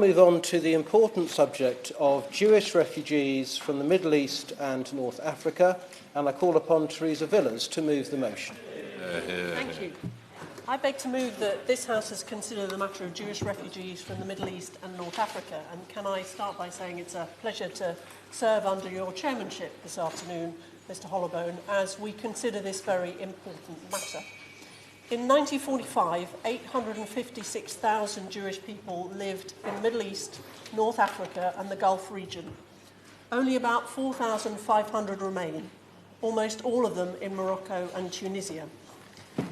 Move on to the important subject of Jewish refugees from the Middle East and North Africa, and I call upon Theresa Villiers to move the motion. Thank you. I beg to move that this House has considered the matter of Jewish refugees from the Middle East and North Africa, and can I start by saying it's a pleasure to serve under your chairmanship this afternoon, Mr Hollowbone, as we consider this very important matter. In 1945, 856,000 Jewish people lived in the Middle East, North Africa and the Gulf region. Only about 4,500 remain, almost all of them in Morocco and Tunisia.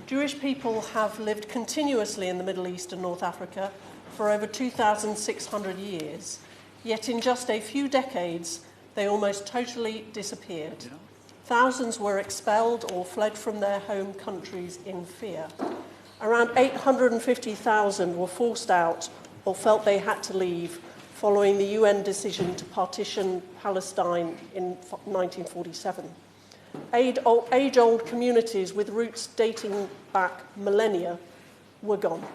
Jewish people have lived continuously in the Middle East and North Africa for over 2,600 years, yet in just a few decades they almost totally disappeared. Thousands were expelled or fled from their home countries in fear. Around 850,000 were forced out or felt they had to leave following the UN decision to partition Palestine in 1947. Age-old communities with roots dating back millennia were gone.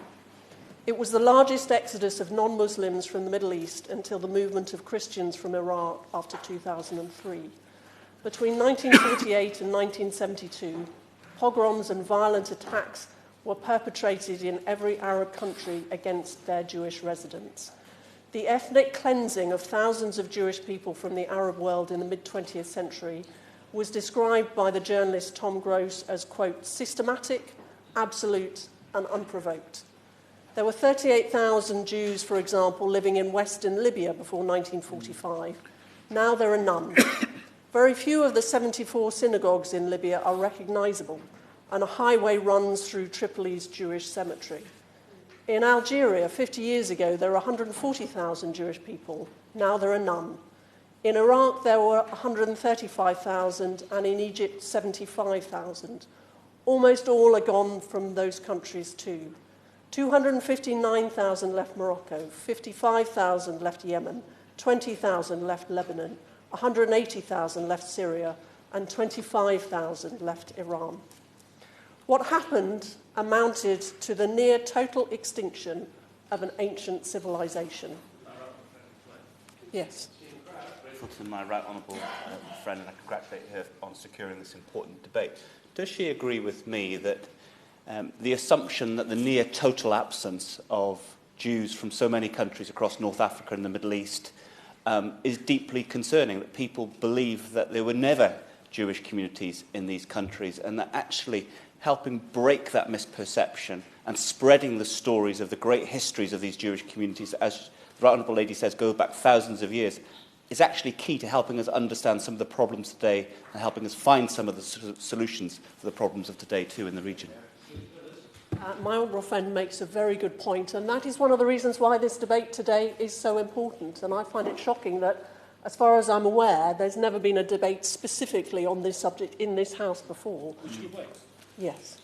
It was the largest exodus of non-Muslims from the Middle East until the movement of Christians from Iraq after 2003. Between 1948 and 1972, pogroms and violent attacks were perpetrated in every Arab country against their Jewish residents. The ethnic cleansing of thousands of Jewish people from the Arab world in the mid-20th century was described by the journalist Tom Gross as, quote, systematic, absolute, and unprovoked. There were 38,000 Jews, for example, living in western Libya before 1945. Now there are none. Very few of the 74 synagogues in Libya are recognisable, and a highway runs through Tripoli's Jewish cemetery. In Algeria, 50 years ago, there were 140,000 Jewish people. Now there are none. In Iraq, there were 135,000, and in Egypt, 75,000. Almost all are gone from those countries too. 259,000 left Morocco, 55,000 left Yemen, 20,000 left Lebanon, 180,000 left Syria, and 25,000 left Iran. What happened amounted to the near total extinction of an ancient civilization. Yes. Grateful to my right honourable friend, and I congratulate her on securing this important debate. Does she agree with me that the assumption that the near total absence of Jews from so many countries across North Africa and the Middle East is deeply concerning, that people believe that there were never Jewish communities in these countries, and that actually helping break that misperception and spreading the stories of the great histories of these Jewish communities, as the Honourable Lady says, go back thousands of years, is actually key to helping us understand some of the problems today and helping us find some of the solutions for the problems of today too in the region. My honourable friend makes a very good point, and that is one of the reasons why this debate today is so important. And I find it shocking that, as far as I'm aware, there's never been a debate specifically on this subject in this House before. Yes.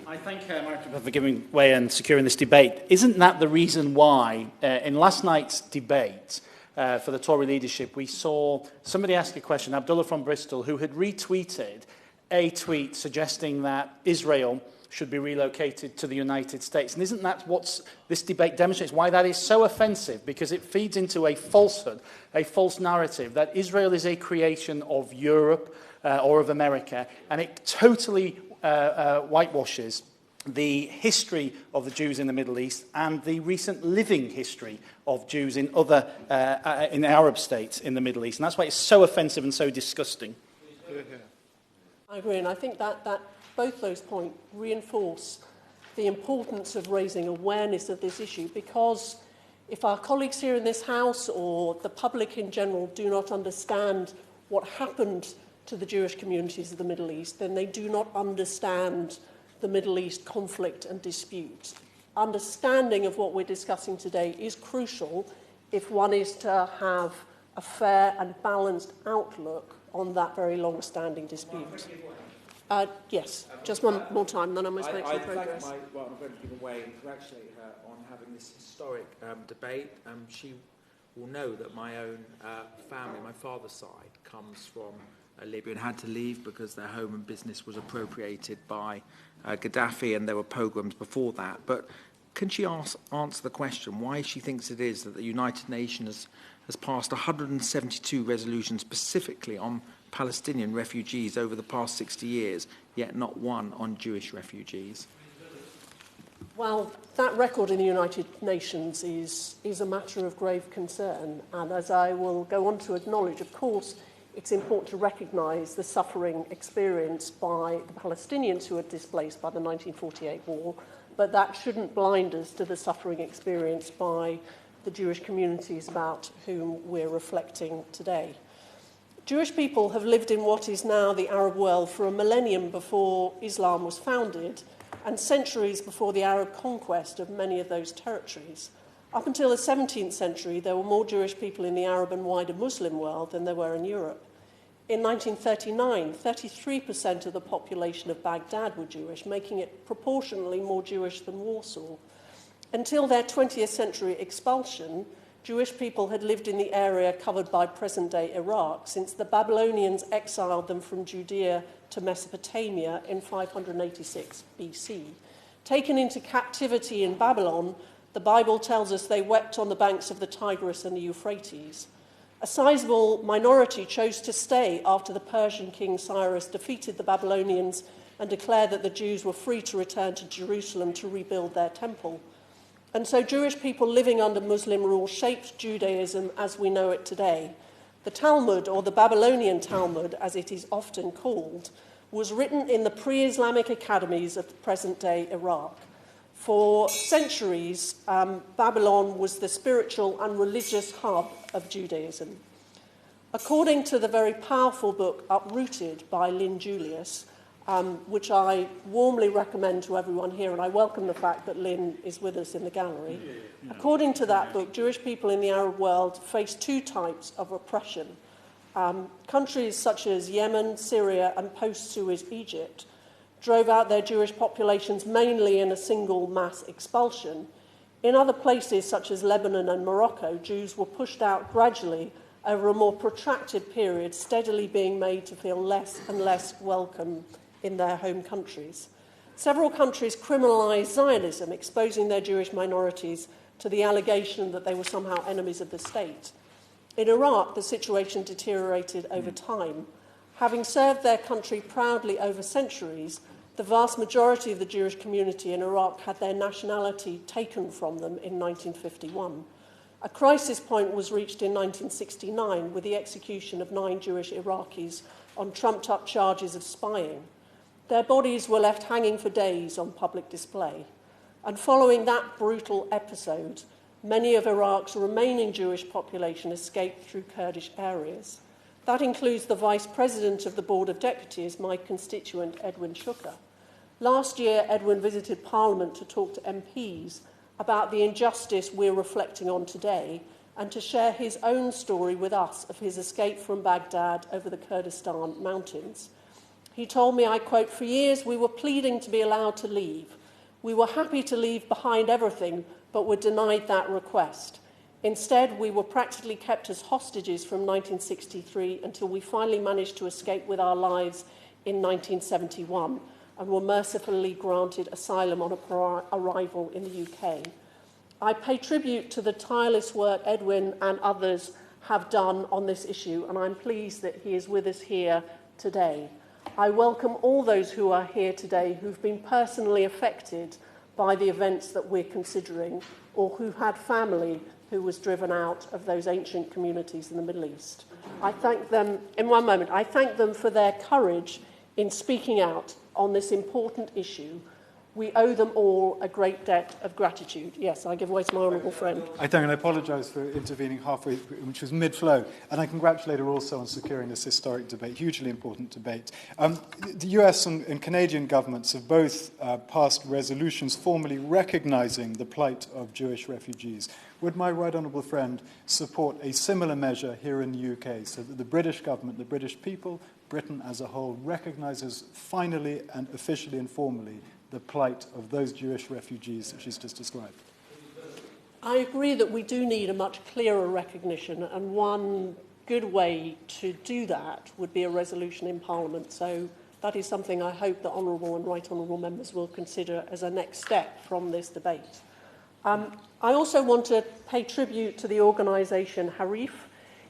I thank Martin for giving way and securing this debate. Isn't that the reason why, in last night's debate for the Tory leadership, we saw somebody ask a question, Abdullah from Bristol, who had retweeted a tweet suggesting that Israel should be relocated to the United States. And isn't that what this debate demonstrates, why that is so offensive? Because it feeds into a falsehood, a false narrative, that Israel is a creation of Europe or of America, and it totally whitewashes the history of the Jews in the Middle East and the recent living history of Jews in other in Arab states in the Middle East. And that's why it's so offensive and so disgusting. I agree, and I think that both those points reinforce the importance of raising awareness of this issue, because if our colleagues here in this House or the public in general do not understand what happened to the Jewish communities of the Middle East, then they do not understand the Middle East conflict and dispute. Understanding of what we're discussing today is crucial if one is to have a fair and balanced outlook on that very long-standing dispute. Yes, just one more time, then I must make some progress. I'm going to give away and congratulate her on having this historic debate. She will know that my own family, my father's side, comes from Libya and had to leave because their home and business was appropriated by Gaddafi, and there were pogroms before that. But can she answer the question why she thinks it is that the United Nations has passed 172 resolutions specifically on Palestinian refugees over the past 60 years, yet not one on Jewish refugees? Well, that record in the United Nations is a matter of grave concern, and as I will go on to acknowledge, of course, it's important to recognise the suffering experienced by the Palestinians who were displaced by the 1948 war, but that shouldn't blind us to the suffering experienced by the Jewish communities about whom we're reflecting today. Jewish people have lived in what is now the Arab world for a millennium before Islam was founded and centuries before the Arab conquest of many of those territories. Up until the 17th century, there were more Jewish people in the Arab and wider Muslim world than there were in Europe. In 1939, 33% of the population of Baghdad were Jewish, making it proportionally more Jewish than Warsaw. Until their 20th century expulsion, Jewish people had lived in the area covered by present-day Iraq since the Babylonians exiled them from Judea to Mesopotamia in 586 BC. Taken into captivity in Babylon, the Bible tells us they wept on the banks of the Tigris and the Euphrates. A sizable minority chose to stay after the Persian king Cyrus defeated the Babylonians and declared that the Jews were free to return to Jerusalem to rebuild their temple. And so Jewish people living under Muslim rule shaped Judaism as we know it today. The Talmud, or the Babylonian Talmud, as it is often called, was written in the pre-Islamic academies of present-day Iraq. For centuries, Babylon was the spiritual and religious hub of Judaism. According to the very powerful book Uprooted by Lynn Julius, which I warmly recommend to everyone here, and I welcome the fact that Lynn is with us in the gallery. According to that book, Jewish people in the Arab world face two types of oppression. Countries such as Yemen, Syria, and post-Suez Egypt drove out their Jewish populations mainly in a single mass expulsion. In other places, such as Lebanon and Morocco, Jews were pushed out gradually over a more protracted period, steadily being made to feel less and less welcome in their home countries. Several countries criminalised Zionism, exposing their Jewish minorities to the allegation that they were somehow enemies of the state. In Iraq, the situation deteriorated over time. Having served their country proudly over centuries, the vast majority of the Jewish community in Iraq had their nationality taken from them in 1951. A crisis point was reached in 1969 with the execution of 9 Jewish Iraqis on trumped-up charges of spying. Their bodies were left hanging for days on public display. And following that brutal episode, many of Iraq's remaining Jewish population escaped through Kurdish areas. That includes the Vice President of the Board of Deputies, my constituent Edwin Shukar. Last year, Edwin visited Parliament to talk to MPs about the injustice we're reflecting on today and to share his own story with us of his escape from Baghdad over the Kurdistan mountains. He told me, I quote, "For years we were pleading to be allowed to leave. We were happy to leave behind everything, but were denied that request. Instead, we were practically kept as hostages from 1963 until we finally managed to escape with our lives in 1971 and were mercifully granted asylum on arrival in the UK. I pay tribute to the tireless work Edwin and others have done on this issue, and I'm pleased that he is with us here today. I welcome all those who are here today who've been personally affected by the events that we're considering or who had family who was driven out of those ancient communities in the Middle East. I thank them, in one moment, I thank them for their courage in speaking out on this important issue. We owe them all a great debt of gratitude. Yes, I give way to my honourable friend. I thank and I apologise for intervening halfway, which was mid-flow. And I congratulate her also on securing this historic debate, hugely important debate. The US and Canadian governments have both passed resolutions formally recognising the plight of Jewish refugees. Would my right honourable friend support a similar measure here in the UK so that the British government, the British people, Britain as a whole, recognises finally and officially and formally the plight of those Jewish refugees that she's just described? I agree that we do need a much clearer recognition, and one good way to do that would be a resolution in Parliament. So that is something I hope the honourable and right honourable members will consider as a next step from this debate. I also want to pay tribute to the organisation Harif.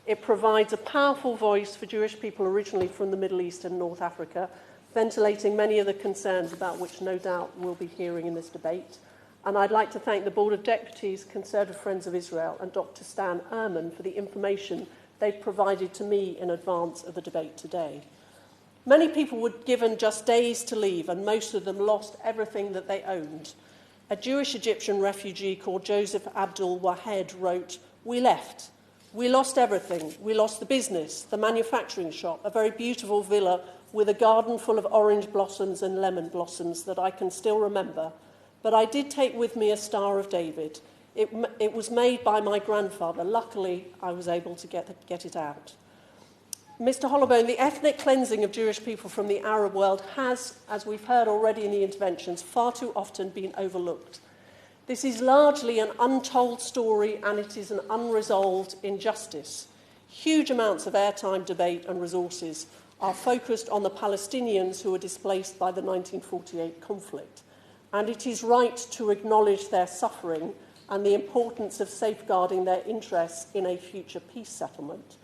It provides a powerful voice for Jewish people originally from the Middle East and North Africa, ventilating many of the concerns about which no doubt we'll be hearing in this debate. And I'd like to thank the Board of Deputies, Conservative Friends of Israel and Dr. Stan Ehrman for the information they've provided to me in advance of the debate today. Many people were given just days to leave, and most of them lost everything that they owned. A Jewish Egyptian refugee called Joseph Abdul Wahed wrote, "We left. We lost everything. We lost the business, the manufacturing shop, a very beautiful villa with a garden full of orange blossoms and lemon blossoms that I can still remember. But I did take with me a Star of David. It was made by my grandfather. Luckily, I was able to get it out." Mr. Hollowbone, the ethnic cleansing of Jewish people from the Arab world has, as we've heard already in the interventions, far too often been overlooked. This is largely an untold story, and it is an unresolved injustice. Huge amounts of airtime, debate and resources are focused on the Palestinians who were displaced by the 1948 conflict. And it is right to acknowledge their suffering and the importance of safeguarding their interests in a future peace settlement.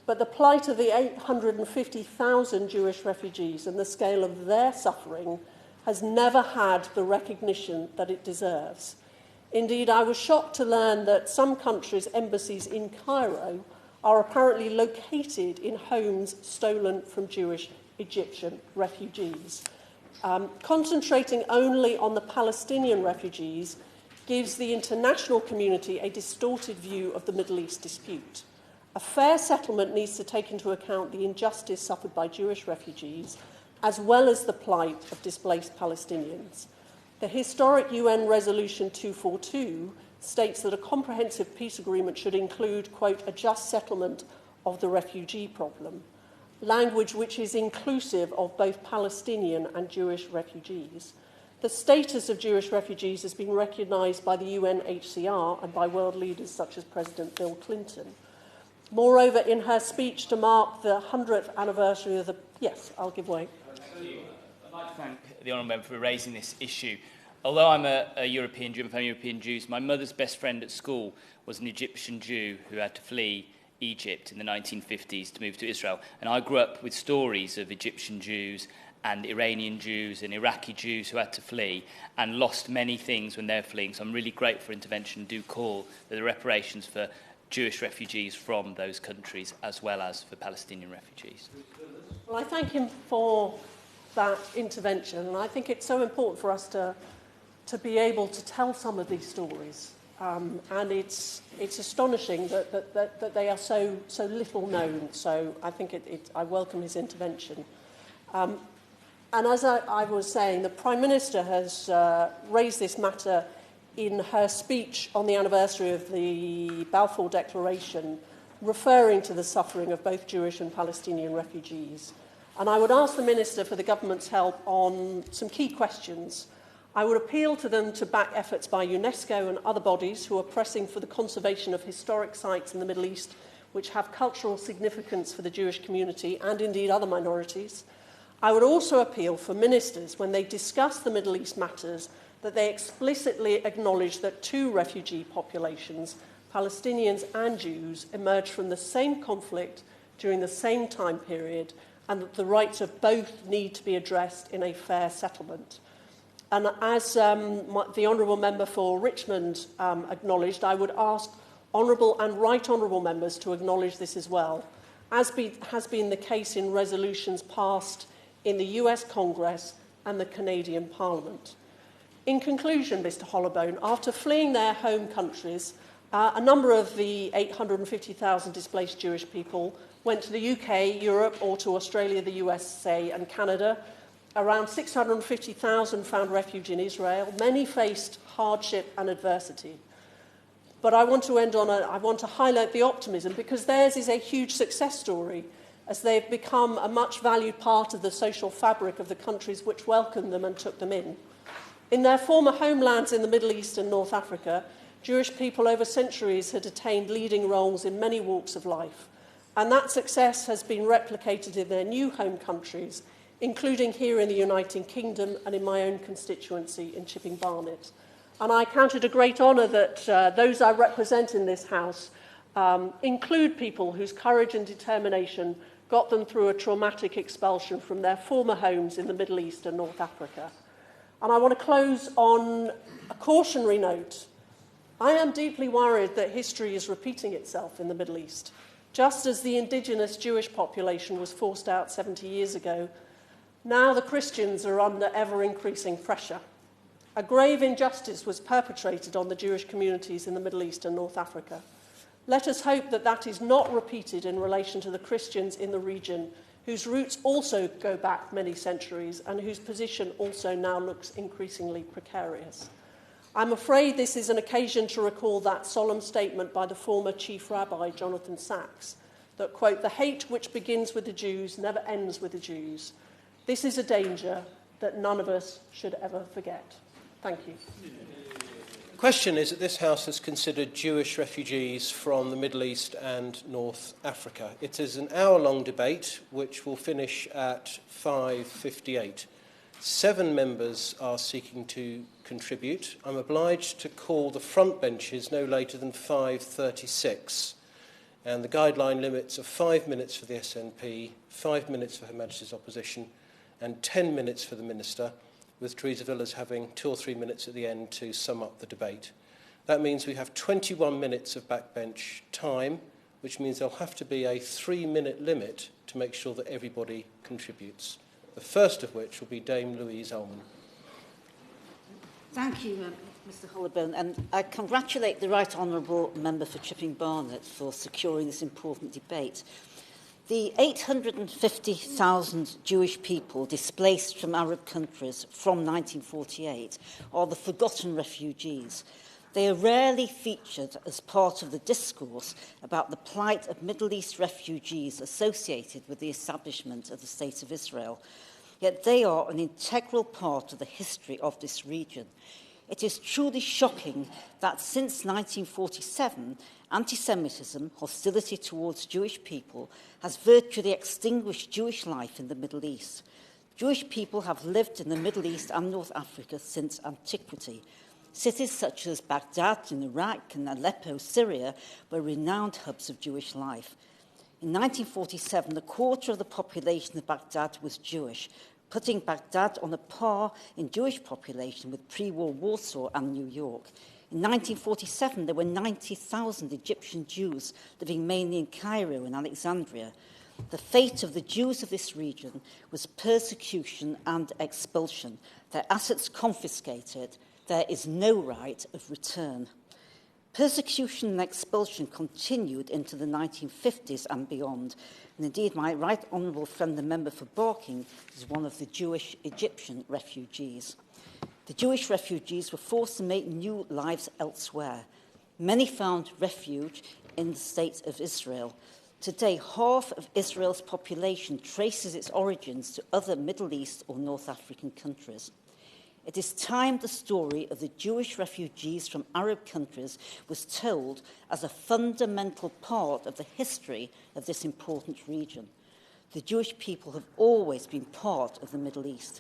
But the plight of the 850,000 Jewish refugees and the scale of their suffering has never had the recognition that it deserves. Indeed, I was shocked to learn that some countries' embassies in Cairo are apparently located in homes stolen from Jewish Egyptian refugees. Concentrating only on the Palestinian refugees gives the international community a distorted view of the Middle East dispute. A fair settlement needs to take into account the injustice suffered by Jewish refugees, as well as the plight of displaced Palestinians. The historic UN Resolution 242 states that a comprehensive peace agreement should include, quote, a just settlement of the refugee problem, language which is inclusive of both Palestinian and Jewish refugees. The status of Jewish refugees has been recognised by the UNHCR and by world leaders such as President Bill Clinton. Moreover, in her speech to mark the 100th anniversary of the... Yes, I'll give way. I'd like to thank the Honourable Member for raising this issue. Although I'm a European Jew, I'm from European Jews, my mother's best friend at school was an Egyptian Jew who had to flee Egypt in the 1950s to move to Israel. And I grew up with stories of Egyptian Jews and Iranian Jews and Iraqi Jews who had to flee and lost many things when they're fleeing. So I'm really grateful for intervention. Do call that the reparations for Jewish refugees from those countries as well as for Palestinian refugees. Well, I thank him for that intervention, and I think it's so important for us to be able to tell some of these stories. And it's astonishing that they are so little known. So I think I welcome his intervention. And as I was saying, the Prime Minister has raised this matter in her speech on the anniversary of the Balfour Declaration, referring to the suffering of both Jewish and Palestinian refugees. And I would ask the Minister for the government's help on some key questions. I would appeal to them to back efforts by UNESCO and other bodies who are pressing for the conservation of historic sites in the Middle East which have cultural significance for the Jewish community and indeed other minorities. I would also appeal for ministers, when they discuss the Middle East matters, that they explicitly acknowledge that two refugee populations, Palestinians and Jews, emerged from the same conflict during the same time period, and that the rights of both need to be addressed in a fair settlement. And as the Honourable Member for Richmond acknowledged, I would ask Honourable and Right Honourable Members to acknowledge this as well, as has been the case in resolutions passed in the US Congress and the Canadian Parliament. In conclusion, Mr Hollowbone, after fleeing their home countries, a number of the 850,000 displaced Jewish people went to the UK, Europe, or to Australia, the USA and Canada. Around 650,000 found refuge in Israel. Many faced hardship and adversity. But I want to highlight the optimism, because theirs is a huge success story, as they've become a much valued part of the social fabric of the countries which welcomed them and took them in. In their former homelands in the Middle East and North Africa, Jewish people over centuries had attained leading roles in many walks of life, and that success has been replicated in their new home countries, including here in the United Kingdom and in my own constituency in Chipping Barnet. And I count it a great honour that those I represent in this House include people whose courage and determination got them through a traumatic expulsion from their former homes in the Middle East and North Africa. And I want to close on a cautionary note. I am deeply worried that history is repeating itself in the Middle East. Just as the indigenous Jewish population was forced out 70 years ago, now the Christians are under ever-increasing pressure. A grave injustice was perpetrated on the Jewish communities in the Middle East and North Africa. Let us hope that that is not repeated in relation to the Christians in the region, whose roots also go back many centuries and whose position also now looks increasingly precarious. I'm afraid this is an occasion to recall that solemn statement by the former Chief Rabbi, Jonathan Sacks, that, quote, "The hate which begins with the Jews never ends with the Jews. This is a danger that none of us should ever forget." Thank you. The question is that this House has considered Jewish refugees from the Middle East and North Africa. It is an hour-long debate which will finish at 5:58. 7 members are seeking to contribute. I'm obliged to call the front benches no later than 5:36. And the guideline limits are 5 minutes for the SNP, 5 minutes for Her Majesty's Opposition, and 10 minutes for the Minister, with Theresa Villiers having 2 or 3 minutes at the end to sum up the debate. That means we have 21 minutes of backbench time, which means there'll have to be a 3-minute limit to make sure that everybody contributes. The first of which will be Dame Louise Ullman. Thank you, Mr Hollowburn, and I congratulate the Right Honourable Member for Chipping Barnet for securing this important debate. The 850,000 Jewish people displaced from Arab countries from 1948 are the forgotten refugees. They are rarely featured as part of the discourse about the plight of Middle East refugees associated with the establishment of the State of Israel. Yet they are an integral part of the history of this region. It is truly shocking that since 1947, anti-Semitism, hostility towards Jewish people, has virtually extinguished Jewish life in the Middle East. Jewish people have lived in the Middle East and North Africa since antiquity. Cities such as Baghdad in Iraq and Aleppo, Syria, were renowned hubs of Jewish life. In 1947, a quarter of the population of Baghdad was Jewish, putting Baghdad on a par in Jewish population with pre-war Warsaw and New York. In 1947, there were 90,000 Egyptian Jews living mainly in Cairo and Alexandria. The fate of the Jews of this region was persecution and expulsion, their assets confiscated. There is no right of return. Persecution and expulsion continued into the 1950s and beyond. And indeed, my right honourable friend, the member for Barking, is one of the Jewish Egyptian refugees. The Jewish refugees were forced to make new lives elsewhere. Many found refuge in the state of Israel. Today, half of Israel's population traces its origins to other Middle East or North African countries. It is time the story of the Jewish refugees from Arab countries was told as a fundamental part of the history of this important region. The Jewish people have always been part of the Middle East.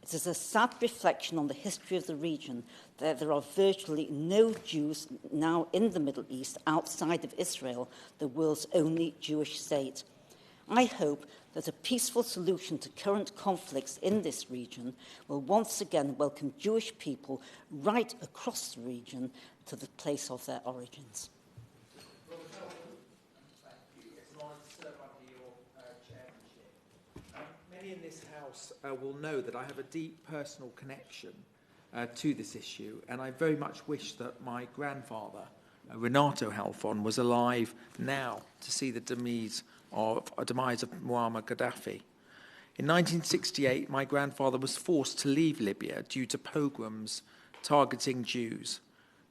It is a sad reflection on the history of the region that there are virtually no Jews now in the Middle East outside of Israel, the world's only Jewish state. I hope that a peaceful solution to current conflicts in this region will once again welcome Jewish people right across the region to the place of their origins. Thank you. It's an honour to serve under your chairmanship. Many in this House will know that I have a deep personal connection to this issue, and I very much wish that my grandfather, Renato Halfon, was alive now to see the demise of Muammar Gaddafi. In 1968, my grandfather was forced to leave Libya due to pogroms targeting Jews,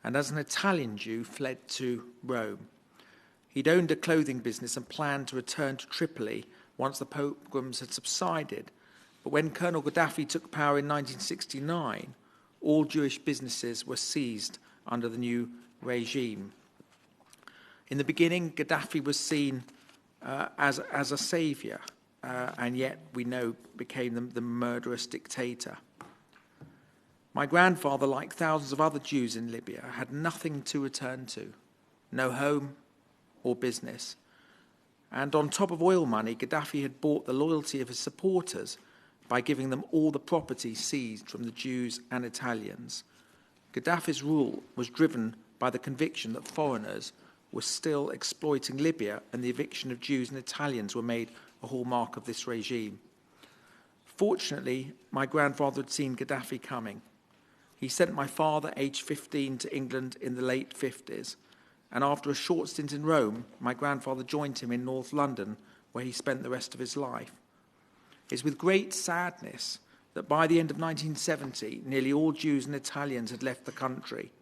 and as an Italian Jew, fled to Rome. He'd owned a clothing business and planned to return to Tripoli once the pogroms had subsided. But when Colonel Gaddafi took power in 1969, all Jewish businesses were seized under the new regime. In the beginning, Gaddafi was seen as a saviour, and yet we know became the murderous dictator. My grandfather, like thousands of other Jews in Libya, had nothing to return to, no home or business. And on top of oil money, Gaddafi had bought the loyalty of his supporters by giving them all the property seized from the Jews and Italians. Gaddafi's rule was driven by the conviction that foreigners were still exploiting Libya, and the eviction of Jews and Italians were made a hallmark of this regime. Fortunately, my grandfather had seen Gaddafi coming. He sent my father, aged 15, to England in the late 50s, and after a short stint in Rome, my grandfather joined him in North London, where he spent the rest of his life. It's with great sadness that by the end of 1970, nearly all Jews and Italians had left the country.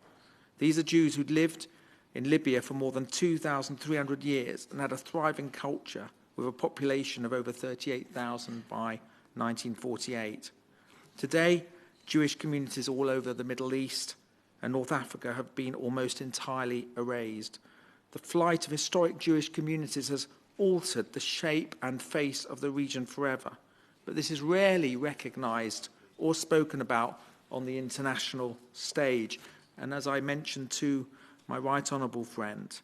These are Jews who'd lived in Libya for more than 2,300 years and had a thriving culture with a population of over 38,000 by 1948. Today, Jewish communities all over the Middle East and North Africa have been almost entirely erased. The flight of historic Jewish communities has altered the shape and face of the region forever, but this is rarely recognised or spoken about on the international stage. And as I mentioned to my right honourable friend,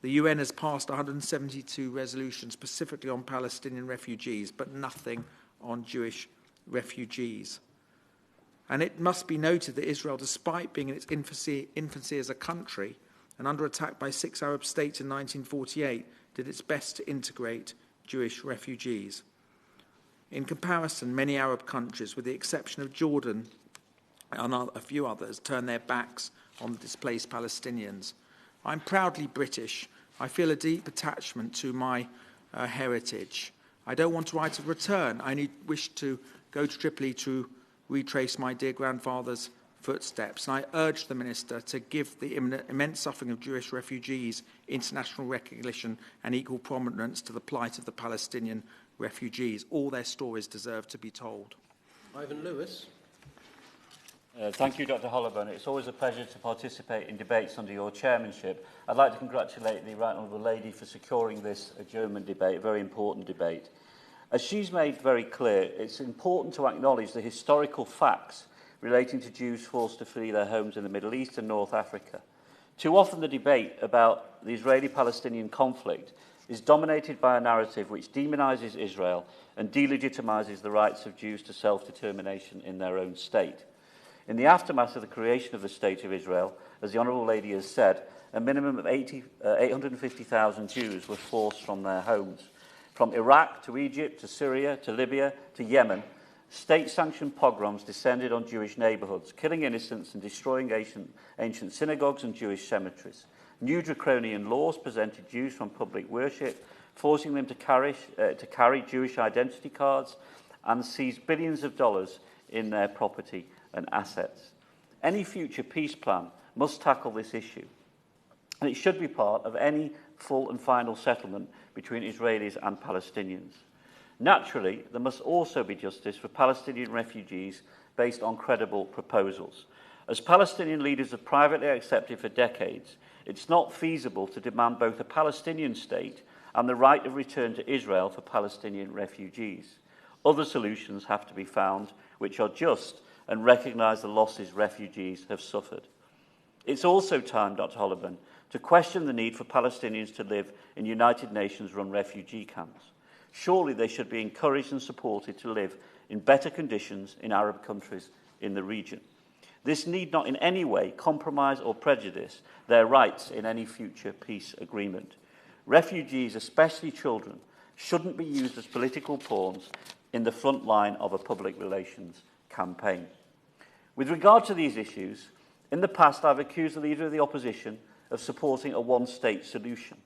the UN has passed 172 resolutions specifically on Palestinian refugees, but nothing on Jewish refugees. And it must be noted that Israel, despite being in its infancy as a country and under attack by 6 Arab states in 1948, did its best to integrate Jewish refugees. In comparison, many Arab countries, with the exception of Jordan and a few others, turned their backs on the displaced Palestinians. I'm proudly British. I feel a deep attachment to my heritage. I don't want to write of return. I only wish to go to Tripoli to retrace my dear grandfather's footsteps. And I urge the Minister to give the immense suffering of Jewish refugees international recognition and equal prominence to the plight of the Palestinian refugees. All their stories deserve to be told. Ivan Lewis. Thank you, Dr. Hollowburn. It's always a pleasure to participate in debates under your chairmanship. I'd like to congratulate the Right Honourable Lady for securing this adjournment debate, a very important debate. As she's made very clear, it's important to acknowledge the historical facts relating to Jews forced to flee their homes in the Middle East and North Africa. Too often the debate about the Israeli-Palestinian conflict is dominated by a narrative which demonises Israel and delegitimises the rights of Jews to self-determination in their own state. In the aftermath of the creation of the State of Israel, as the Honourable Lady has said, a minimum of 850,000 Jews were forced from their homes. From Iraq to Egypt to Syria to Libya to Yemen, state-sanctioned pogroms descended on Jewish neighbourhoods, killing innocents and destroying ancient synagogues and Jewish cemeteries. New draconian laws prevented Jews from public worship, forcing them to carry Jewish identity cards, and seized billions of dollars in their property and assets. Any future peace plan must tackle this issue, and it should be part of any full and final settlement between Israelis and Palestinians. Naturally, there must also be justice for Palestinian refugees based on credible proposals. As Palestinian leaders have privately accepted for decades, it's not feasible to demand both a Palestinian state and the right of return to Israel for Palestinian refugees. Other solutions have to be found which are just and recognise the losses refugees have suffered. It's also time, Dr. Hollowburn, to question the need for Palestinians to live in United Nations-run refugee camps. Surely they should be encouraged and supported to live in better conditions in Arab countries in the region. This need not in any way compromise or prejudice their rights in any future peace agreement. Refugees, especially children, shouldn't be used as political pawns in the front line of a public relations campaign. With regard to these issues, in the past I've accused the Leader of the Opposition of supporting a one-state solution.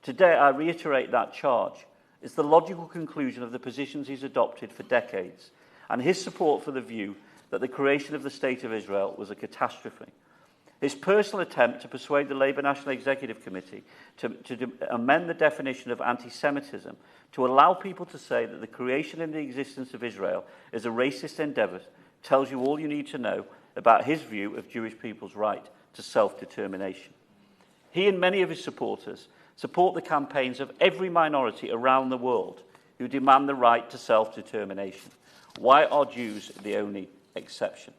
Today I reiterate that charge. It's the logical conclusion of the positions he's adopted for decades, and his support for the view that the creation of the State of Israel was a catastrophe. His personal attempt to persuade the Labour National Executive Committee to amend the definition of anti-Semitism to allow people to say that the creation and the existence of Israel is a racist endeavour tells you all you need to know about his view of Jewish people's right to self-determination. He and many of his supporters support the campaigns of every minority around the world who demand the right to self-determination. Why are Jews the only exception?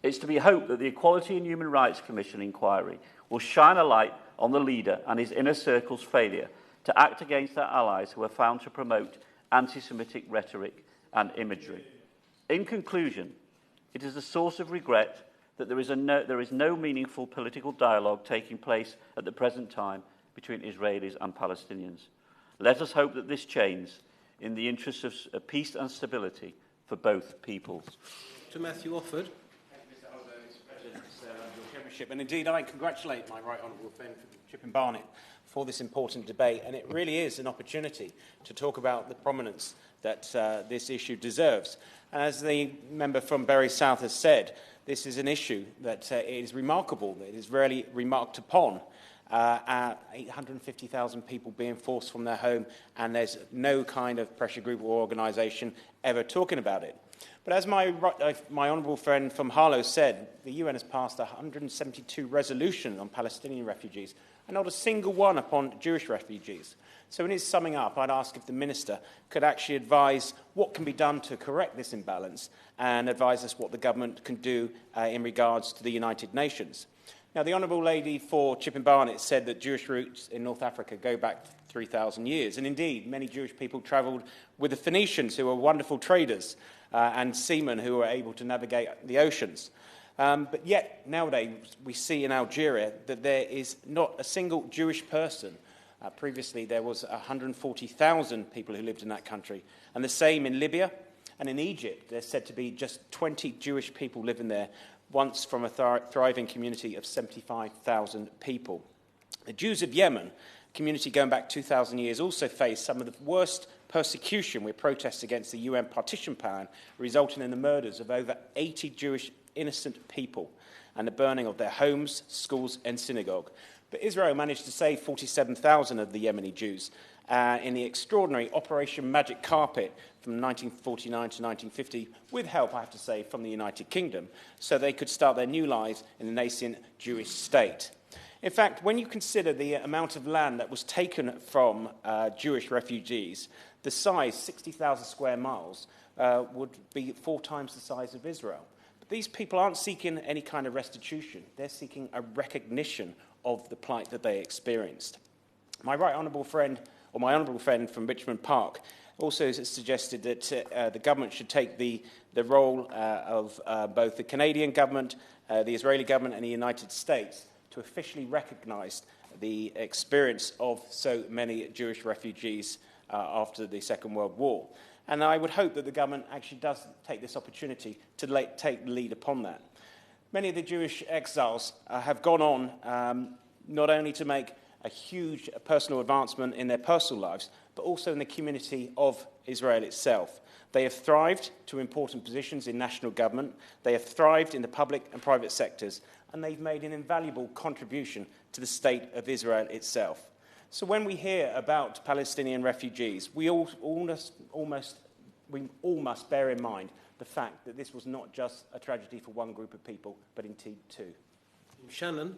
It's to be hoped that the Equality and Human Rights Commission inquiry will shine a light on the leader and his inner circle's failure to act against their allies who are found to promote anti-Semitic rhetoric and imagery. In conclusion, it is a source of regret that there is no meaningful political dialogue taking place at the present time between Israelis and Palestinians. Let us hope that this changes in the interests of peace and stability for both peoples. To Matthew Offord. And indeed, I congratulate my right honourable friend Chipping Barnett for this important debate, and it really is an opportunity to talk about the prominence that this issue deserves. As the member from Bury South has said, this is an issue that is remarkable, that is rarely remarked upon. 850,000 people being forced from their home, and there's no kind of pressure group or organisation ever talking about it. But as my honourable friend from Harlow said, the UN has passed 172 resolutions on Palestinian refugees, and not a single one upon Jewish refugees. So in his summing up, I'd ask if the Minister could actually advise what can be done to correct this imbalance and advise us what the government can do in regards to the United Nations. Now, the Honourable Lady for Chipping Barnett said that Jewish roots in North Africa go back 3,000 years. And indeed, many Jewish people travelled with the Phoenicians, who were wonderful traders, and seamen who were able to navigate the oceans. But yet, nowadays, we see in Algeria that there is not a single Jewish person. Previously, there was 140,000 people who lived in that country. And the same in Libya and in Egypt. There's said to be just 20 Jewish people living there, once from a thriving community of 75,000 people. The Jews of Yemen, a community going back 2,000 years, also face some of the worst persecution with protests against the UN partition plan, resulting in the murders of over 80 Jewish innocent people and the burning of their homes, schools and synagogue. But Israel managed to save 47,000 of the Yemeni Jews in the extraordinary Operation Magic Carpet from 1949 to 1950, with help, I have to say, from the United Kingdom, so they could start their new lives in the nascent Jewish state. In fact, when you consider the amount of land that was taken from Jewish refugees, the size, 60,000 square miles, would be 4 times the size of Israel. But these people aren't seeking any kind of restitution. They're seeking a recognition of the plight that they experienced. My honourable friend from Richmond Park also suggested that the government should take the role of both the Canadian government, the Israeli government and the United States to officially recognise the experience of so many Jewish refugees after the Second World War. And I would hope that the government actually does take this opportunity to take the lead upon that. Many of the Jewish exiles have gone on not only to make a huge personal advancement in their personal lives, but also in the community of Israel itself. They have thrived to important positions in national government, they have thrived in the public and private sectors, and they've made an invaluable contribution to the state of Israel itself. So when we hear about Palestinian refugees, we all must bear in mind the fact that this was not just a tragedy for one group of people, but indeed two. Shannon.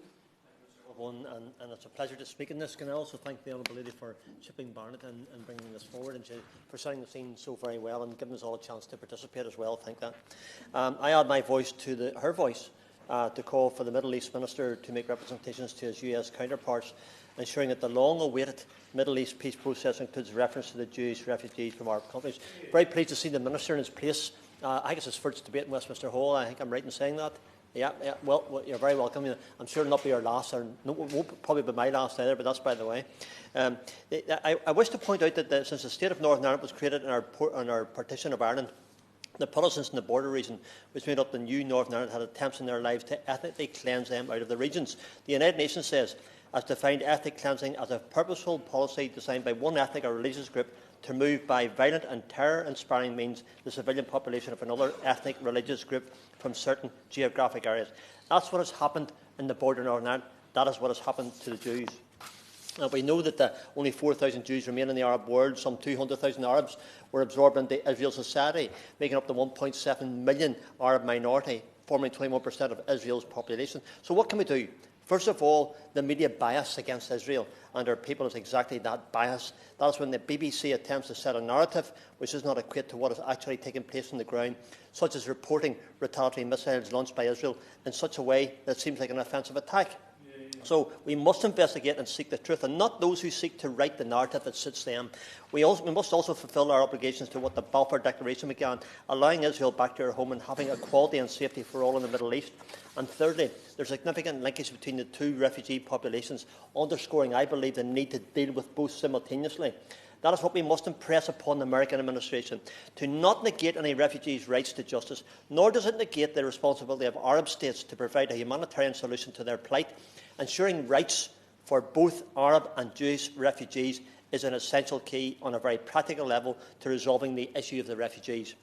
And it's a pleasure to speak in this. Can I also thank the Honourable Lady for Chipping Barnett and bringing this forward and for setting the scene so very well and giving us all a chance to participate as well. Thank that. I add my voice to her voice to call for the Middle East Minister to make representations to his US counterparts, ensuring that the long-awaited Middle East peace process includes reference to the Jewish refugees from our countries. Very pleased to see the Minister in his place. I think it's his first debate in Westminster Hall. I think I'm right in saying that. Yeah, well, you're very welcome. I'm sure it'll not be your last, or no, it won't probably be my last either, but that's by the way. I wish to point out that since the state of Northern Ireland was created in our partition of Ireland, the Protestants in the border region, which made up the new Northern Ireland, had attempts in their lives to ethnically cleanse them out of the regions. The United Nations says, has defined ethnic cleansing as a purposeful policy designed by one ethnic or religious group to remove by violent and terror-inspiring means the civilian population of another ethnic religious group from certain geographic areas. That's what has happened in the border of Northern Ireland. That is what has happened to the Jews. Now, we know that only 4,000 Jews remain in the Arab world. Some 200,000 Arabs were absorbed into Israel's society, making up the 1.7 million Arab minority, forming 21% of Israel's population. So what can we do? First of all, the media bias against Israel, and our people is exactly that bias. That's when the BBC attempts to set a narrative which does not equate to what is actually taking place on the ground, such as reporting retaliatory missiles launched by Israel in such a way that seems like an offensive attack. So we must investigate and seek the truth, and not those who seek to write the narrative that suits them. We must also fulfil our obligations to what the Balfour Declaration began, allowing Israel back to her home and having equality and safety for all in the Middle East. And thirdly, there's significant linkage between the two refugee populations, underscoring, I believe, the need to deal with both simultaneously. That is what we must impress upon the American administration, to not negate any refugees' rights to justice, nor does it negate the responsibility of Arab states to provide a humanitarian solution to their plight. Ensuring rights for both Arab and Jewish refugees is an essential key on a very practical level to resolving the issue of the refugees.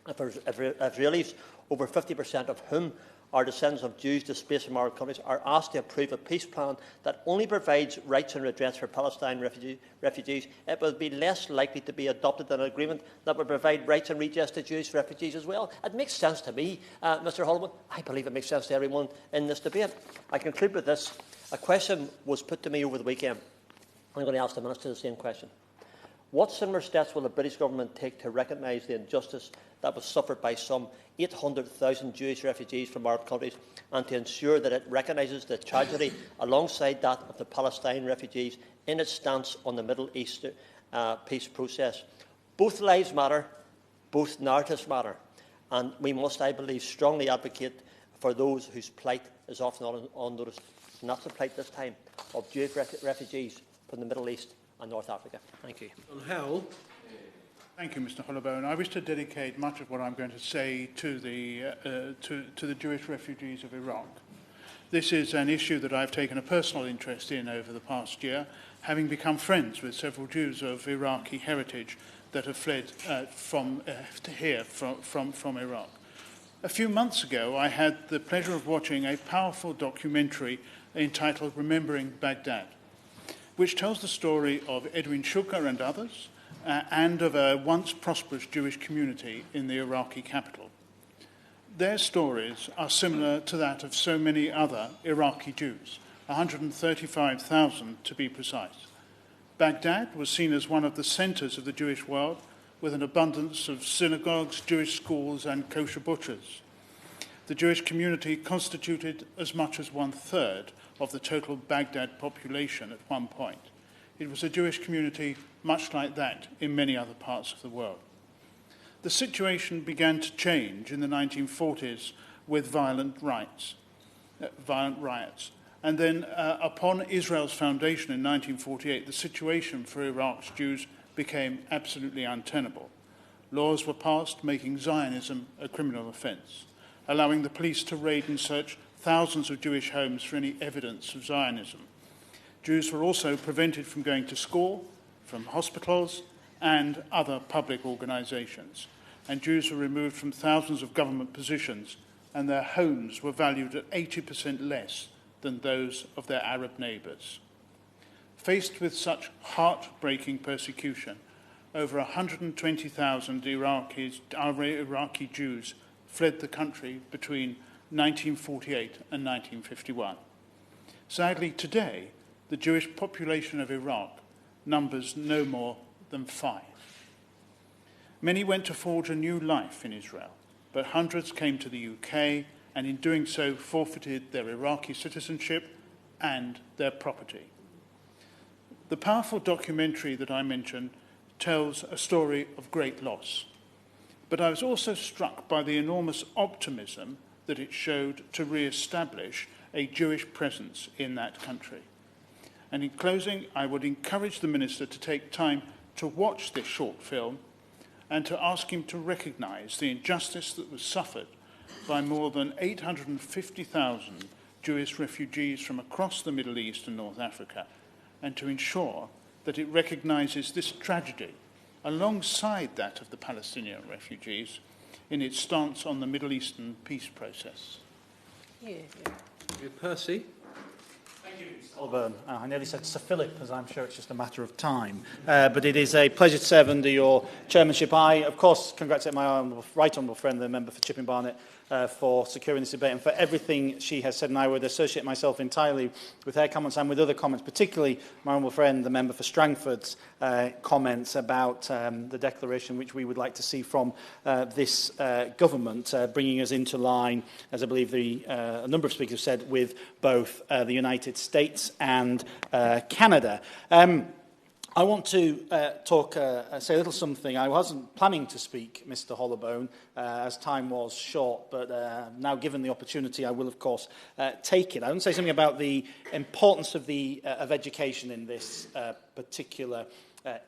If Israelis, over 50% of whom are descendants of Jews displaced from Arab countries, are asked to approve a peace plan that only provides rights and redress for Palestine refugees, it will be less likely to be adopted than an agreement that would provide rights and redress to Jewish refugees as well. It makes sense to me, Mr Holman. I believe it makes sense to everyone in this debate. I conclude with this. A question was put to me over the weekend. I'm going to ask the Minister the same question. What similar steps will the British Government take to recognise the injustice that was suffered by some 800,000 Jewish refugees from Arab countries, and to ensure that it recognises the tragedy alongside that of the Palestine refugees in its stance on the Middle East peace process? Both lives matter, both narratives matter, and we must, I believe, strongly advocate for those whose plight is often unnoticed. And that's the plight this time of Jewish refugees from the Middle East and North Africa. Thank you. On Howell. Thank you, Mr. Hollowbone. I wish to dedicate much of what I'm going to say to the Jewish refugees of Iraq. This is an issue that I've taken a personal interest in over the past year, having become friends with several Jews of Iraqi heritage that have fled from Iraq. A few months ago, I had the pleasure of watching a powerful documentary entitled Remembering Baghdad, which tells the story of Edwin Shulker and others, and of a once prosperous Jewish community in the Iraqi capital. Their stories are similar to that of so many other Iraqi Jews, 135,000 to be precise. Baghdad was seen as one of the centres of the Jewish world, with an abundance of synagogues, Jewish schools and kosher butchers. The Jewish community constituted as much as 1/3 of the total Baghdad population at one point. It was a Jewish community much like that in many other parts of the world. The situation began to change in the 1940s with violent riots. And then upon Israel's foundation in 1948, the situation for Iraq's Jews became absolutely untenable. Laws were passed making Zionism a criminal offence, allowing the police to raid and search thousands of Jewish homes for any evidence of Zionism. Jews were also prevented from going to school, from hospitals, and other public organisations. And Jews were removed from thousands of government positions, and their homes were valued at 80% less than those of their Arab neighbours. Faced with such heartbreaking persecution, over 120,000 Iraqi Jews fled the country between 1948 and 1951. Sadly, today, the Jewish population of Iraq numbers no more than 5. Many went to forge a new life in Israel, but hundreds came to the UK and in doing so forfeited their Iraqi citizenship and their property. The powerful documentary that I mentioned tells a story of great loss, but I was also struck by the enormous optimism that it showed to re-establish a Jewish presence in that country. And in closing, I would encourage the Minister to take time to watch this short film and to ask him to recognise the injustice that was suffered by more than 850,000 Jewish refugees from across the Middle East and North Africa, and to ensure that it recognises this tragedy alongside that of the Palestinian refugees in its stance on the Middle Eastern peace process. Percy. Thank Oliver. I nearly said Sir Philip, as I'm sure it's just a matter of time. But it is a pleasure to serve under your chairmanship. I, of course, congratulate my right honourable friend, the member for Chipping Barnet, for securing this debate and for everything she has said. And I would associate myself entirely with her comments and with other comments, particularly my honourable friend, the member for Strangford's comments about the declaration which we would like to see from this government, bringing us into line, as I believe a number of speakers said, with both the United States and Canada. I want to say a little something. I wasn't planning to speak, Mr. Hollowbone, as time was short, but now given the opportunity, I will, of course, take it. I want to say something about the importance of education in this particular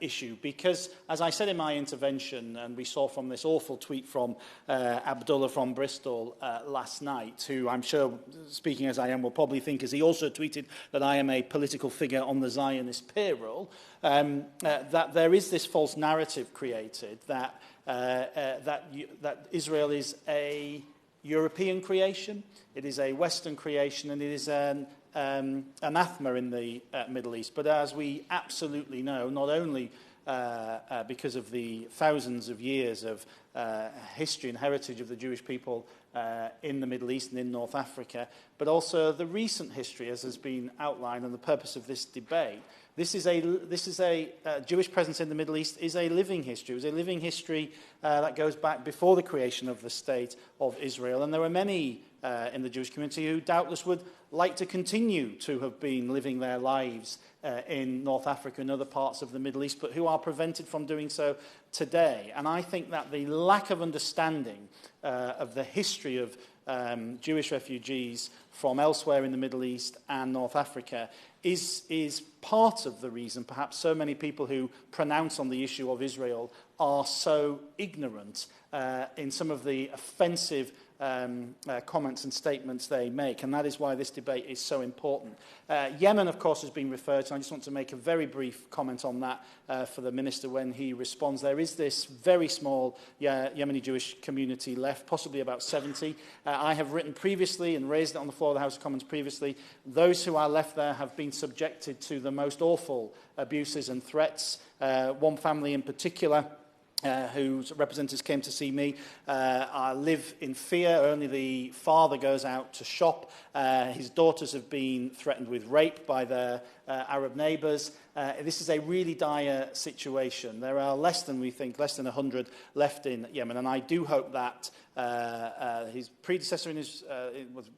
issue, because, as I said in my intervention, and we saw from this awful tweet from Abdullah from Bristol last night, who I'm sure, speaking as I am, will probably think, as he also tweeted, that I am a political figure on the Zionist payroll, that there is this false narrative created that Israel is a European creation, it is a Western creation, and it is an anathema in the Middle East. But as we absolutely know, not only because of the thousands of years of history and heritage of the Jewish people in the Middle East and in North Africa, but also the recent history, as has been outlined, and the purpose of this debate. This is a Jewish presence in the Middle East is a living history. It was a living history that goes back before the creation of the State of Israel. And there are many in the Jewish community who doubtless would like to continue to have been living their lives in North Africa and other parts of the Middle East, but who are prevented from doing so today. And I think that the lack of understanding of the history of Jewish refugees from elsewhere in the Middle East and North Africa is part of the reason perhaps so many people who pronounce on the issue of Israel are so ignorant in some of the offensive comments and statements they make, and that is why this debate is so important. Yemen, of course, has been referred to, and I just want to make a very brief comment on that for the Minister when he responds. There is this very small Yemeni Jewish community left, possibly about 70. I have written previously and raised it on the floor of the House of Commons previously. Those who are left there have been subjected to the most awful abuses and threats. One family in particular, whose representatives came to see me, live in fear. Only the father goes out to shop. His daughters have been threatened with rape by their Arab neighbours. This is a really dire situation. There are less than 100 left in Yemen, and I do hope that his predecessor was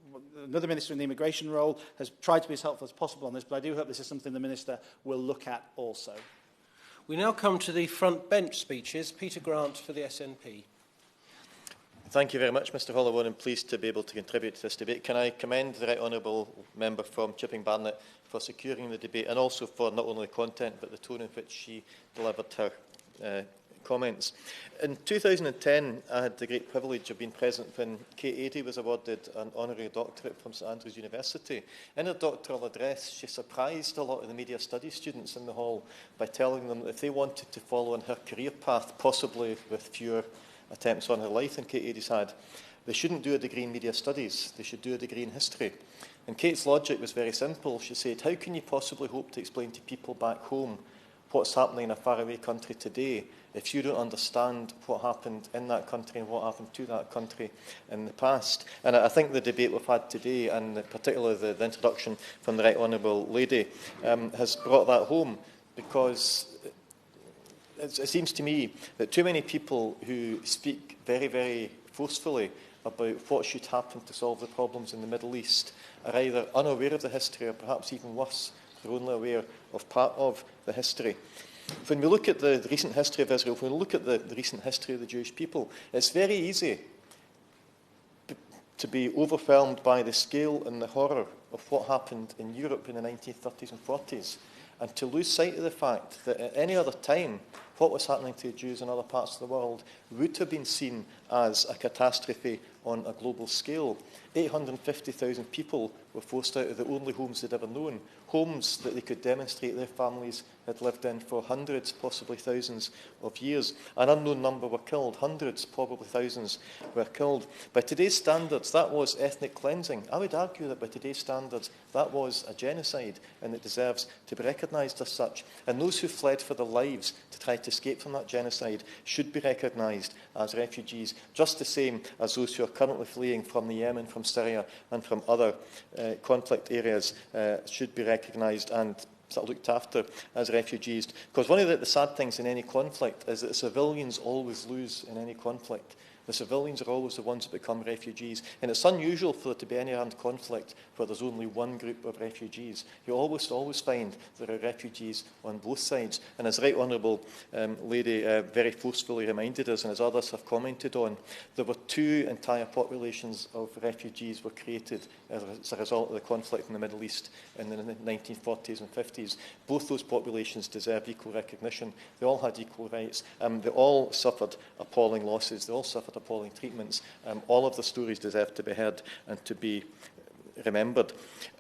another minister in the immigration role, has tried to be as helpful as possible on this, but I do hope this is something the minister will look at also. We now come to the front bench speeches. Peter Grant for the SNP. Thank you very much, Mr Holloway. I'm pleased to be able to contribute to this debate. Can I commend the Right Honourable Member from Chipping Barnet for securing the debate and also for not only the content but the tone in which she delivered her comments. In 2010, I had the great privilege of being present when Kate Adie was awarded an honorary doctorate from St Andrews University. In her doctoral address, she surprised a lot of the media studies students in the hall by telling them that if they wanted to follow on her career path, possibly with fewer attempts on her life than Kate Adie's had, they shouldn't do a degree in media studies, they should do a degree in history. And Kate's logic was very simple. She said, how can you possibly hope to explain to people back home what's happening in a faraway country today if you don't understand what happened in that country and what happened to that country in the past? And I think the debate we've had today, and particularly the introduction from the Right Honourable Lady, has brought that home, because it seems to me that too many people who speak very, very forcefully about what should happen to solve the problems in the Middle East are either unaware of the history or perhaps even worse, they're only aware of part of the history. When we look at the recent history of Israel, when we look at the recent history of the Jewish people, it's very easy to be overwhelmed by the scale and the horror of what happened in Europe in the 1930s and 40s, and to lose sight of the fact that at any other time what was happening to Jews in other parts of the world would have been seen as a catastrophe on a global scale. 850,000 people were forced out of the only homes they'd ever known, homes that they could demonstrate their families had lived in for hundreds, possibly thousands of years. An unknown number were killed, hundreds, probably thousands were killed. By today's standards, that was ethnic cleansing. I would argue that by today's standards, that was a genocide, and it deserves to be recognised as such. And those who fled for their lives to try to escape from that genocide should be recognised as refugees, just the same as those who are currently fleeing from the Yemen, from Syria, and from other conflict areas should be recognised and sort of looked after as refugees. Because one of the sad things in any conflict is that the civilians always lose in any conflict. The civilians are always the ones that become refugees. And it's unusual for there to be any armed conflict where there's only one group of refugees. You always find there are refugees on both sides. And as Right Honourable Lady very forcefully reminded us, and as others have commented on, there were two entire populations of refugees were created as a result of the conflict in the Middle East in the 1940s and 50s. Both those populations deserve equal recognition. They all had equal rights. They all suffered appalling losses. They all suffered appalling treatments. All of the stories deserve to be heard and to be remembered.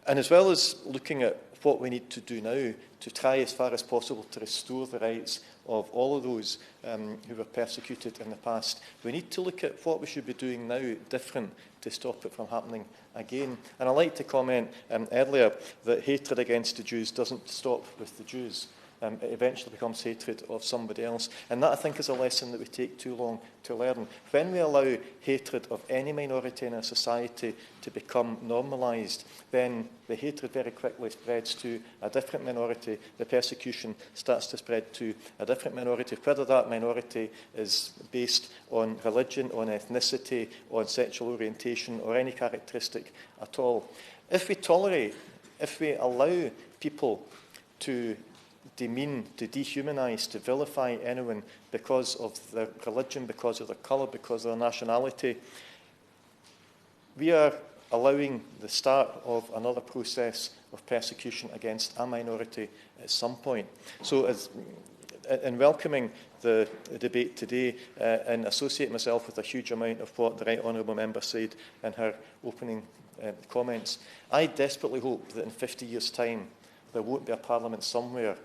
And as well as looking at what we need to do now to try as far as possible to restore the rights of all of those who were persecuted in the past, we need to look at what we should be doing now different to stop it from happening again. And I'd like to comment earlier that hatred against the Jews doesn't stop with the Jews. It eventually becomes hatred of somebody else. And that, I think, is a lesson that we take too long to learn. When we allow hatred of any minority in our society to become normalised, then the hatred very quickly spreads to a different minority. The persecution starts to spread to a different minority, whether that minority is based on religion, on ethnicity, on sexual orientation, or any characteristic at all. If we tolerate, if we allow people to demean, to dehumanise, to vilify anyone because of their religion, because of their colour, because of their nationality, we are allowing the start of another process of persecution against a minority at some point. So in welcoming the debate today and associate myself with a huge amount of what the Right Honourable Member said in her opening comments, I desperately hope that in 50 years' time there won't be a parliament somewhere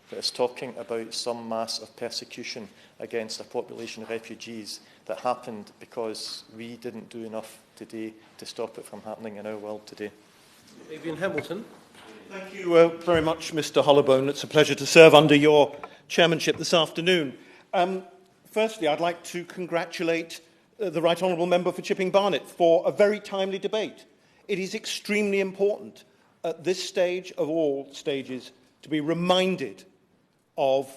that is talking about some mass of persecution against a population of refugees that happened because we didn't do enough today to stop it from happening in our world today. Adrian Hamilton. Thank you very much, Mr. Hollowbone. It's a pleasure to serve under your chairmanship this afternoon. Firstly, I'd like to congratulate the Right Honourable Member for Chipping Barnet for a very timely debate. It is extremely important at this stage of all stages to be reminded of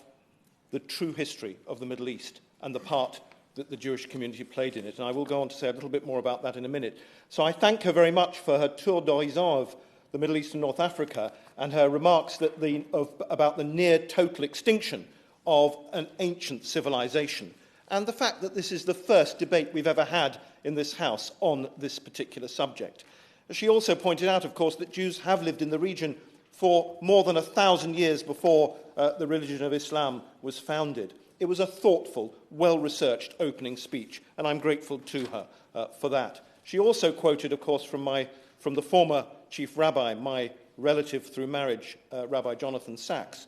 the true history of the Middle East and the part that the Jewish community played in it. And I will go on to say a little bit more about that in a minute. So I thank her very much for her tour d'horizon of the Middle East and North Africa and her remarks about the near total extinction of an ancient civilization and the fact that this is the first debate we've ever had in this House on this particular subject. She also pointed out, of course, that Jews have lived in the region for more than 1,000 years before the religion of Islam was founded. It was a thoughtful, well-researched opening speech, and I'm grateful to her for that. She also quoted, of course, from the former chief rabbi, my relative through marriage, Rabbi Jonathan Sachs,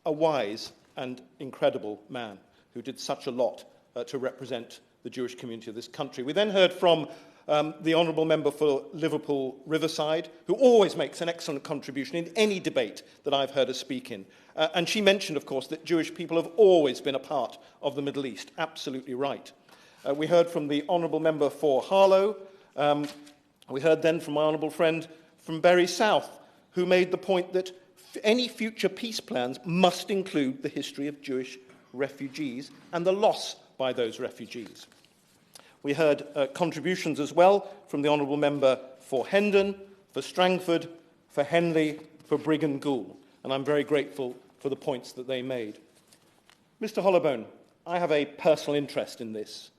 a wise and incredible man who did such a lot to represent the Jewish community of this country. We then heard from the Honourable Member for Liverpool Riverside, who always makes an excellent contribution in any debate that I've heard her speak in. And she mentioned, of course, that Jewish people have always been a part of the Middle East. Absolutely right. We heard from the Honourable Member for Harlow. We heard then from my honourable friend from Bury South, who made the point that any future peace plans must include the history of Jewish refugees and the loss by those refugees. We heard contributions as well from the Honourable Member for Hendon, for Strangford, for Henley, for Brigg and Goole, and I'm very grateful for the points that they made. Mr. Hollowbone, I have a personal interest in this.